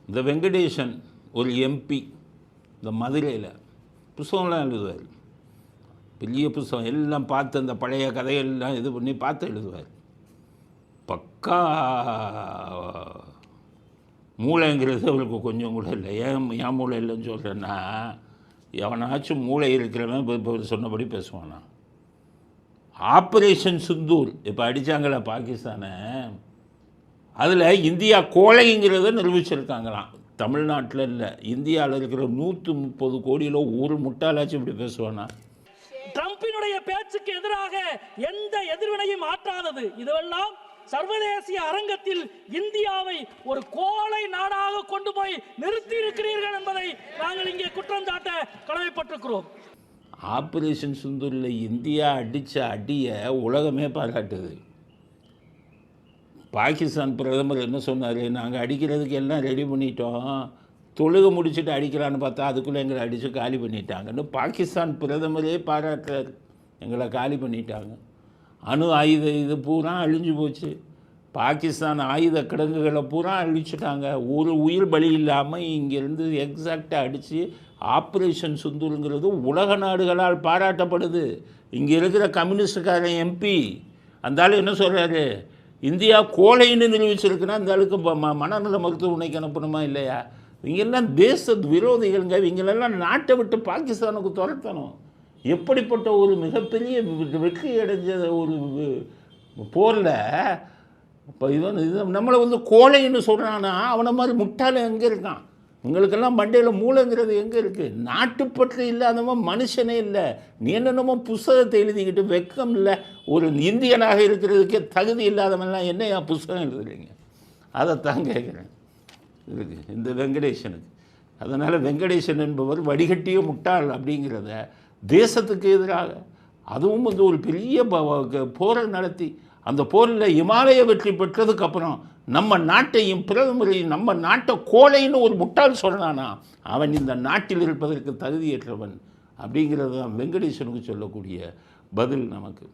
இந்த வெங்கடேசன் ஒரு எம்பி இந்த மதுரையில் புத்தகம்லாம் எழுதுவார். பெரிய புத்தகம் எல்லாம் பார்த்து அந்த பழைய கதைகள்லாம் இது பண்ணி பார்த்து எழுதுவார். பக்கா மூளைங்கிறது அவருக்கு கொஞ்சம் கூட இல்லை. ஏன் மூளை இல்லைன்னு சொல்கிறேன்னா, எவனாச்சும் மூளை இருக்கிறவன் இப்போ சொன்னபடி பேசுவானா. ஆப்ரேஷன் சிந்தூர் இப்போ அடித்தாங்களே பாகிஸ்தானை, அதில் இந்தியா கோழைங்கிறத நிரூபிச்சிருக்காங்களாம். தமிழ்நாட்டில் இல்லை, இந்தியாவில் இருக்கிற 130 கோடியில் ஒரு முட்டாளாச்சும் இப்படி பேசுவானா? ட்ரம்பினுடைய பேச்சுக்கு எதிராக எந்த எதிர்வினையும் ஆற்றாதது இதுவெல்லாம் சர்வதேசிய அரங்கத்தில் இந்தியாவை ஒரு கோழை நாடாக கொண்டு போய் நிறுத்தி இருக்கிறீர்கள் என்பதை நாங்கள் இங்கே குற்றம் சாட்ட கடமைப்பட்டிருக்கிறோம். ஆப்ரேஷன் சிந்தூரில் இந்தியா அடித்த அடியை உலகமே பாராட்டுது. பாகிஸ்தான் பிரதமர் என்ன சொன்னார், நாங்கள் அடிக்கிறதுக்கு எல்லாம் ரெடி பண்ணிட்டோம், தொழுகை முடிச்சுட்டு அடிக்கலான்னு பார்த்தா அதுக்குள்ளே எங்களை அடித்து காலி பண்ணிட்டாங்கன்னு பாகிஸ்தான் பிரதமரே பாராட்டுறாரு. எங்களை காலி பண்ணிட்டாங்க, அணு ஆயுத இது பூரா அழிஞ்சு போச்சு, பாகிஸ்தான் ஆயுத கிடங்குகளை பூரா அழிச்சிட்டாங்க, ஒரு உயிர் பலி இல்லாமல் இங்கேருந்து எக்ஸாக்டாக அடித்து ஆப்ரேஷன் சிந்தூருங்கிறது உலக நாடுகளால் பாராட்டப்படுது. இங்கே இருக்கிற கம்யூனிஸ்டுக்காரன் எம்பி அந்த ஆள் என்ன சொல்கிறாரு, இந்தியா கோழைன்னு நிரூபிச்சிருக்குன்னா அந்த ஆளுக்கு மனநல மருத்துவமனைக்கு அனுப்பணுமா இல்லையா? இவங்கெல்லாம் தேச விரோதிகள்ங்க. இவங்களெல்லாம் நாட்டை விட்டு பாகிஸ்தானுக்கு துரத்தணும். எப்படிப்பட்ட ஒரு மிகப்பெரிய வெற்றி அடைஞ்ச ஒரு போரில் இப்போ இது நம்மளை கோழைன்னு சொல்கிறான்னா அவனை மாதிரி முட்டாள எங்கே இருக்கான்? உங்களுக்கெல்லாம் மண்டையில் மூளைங்கிறது எங்கே இருக்குது? நாட்டுப்பற்று இல்லாதவன் மனுஷனே இல்லை. நீ என்னென்னமோ புஸ்தகத்தை எழுதிக்கிட்டு வெக்கம் இல்லை, ஒரு இந்தியனாக இருக்கிறதுக்கே தகுதி இல்லாதவன்லாம் என்ன என் புஸ்தகம் எழுதுறீங்க? அதைத்தான் கேட்குறேன் இதுக்கு இந்த வெங்கடேசனுக்கு. அதனால் வெங்கடேசன் என்பவர் வடிகட்டிய முட்டாள் அப்படிங்கிறத தேசத்துக்கு எதிராக, அதுவும் ஒரு பெரிய போரை நடத்தி அந்த போரில் இமாலய வெற்றி பெற்றதுக்கப்புறம் நம்ம நாட்டையும் பிரதமரையும் நம்ம நாட்டை கோழைன்னு ஒரு முட்டாள் சொல்கிறானா, அவன் இந்த நாட்டில் இருப்பதற்கு தகுதியற்றவன் அப்படிங்கிறது தான் வெங்கடேசனுக்கு சொல்லக்கூடிய பதில் நமக்கு.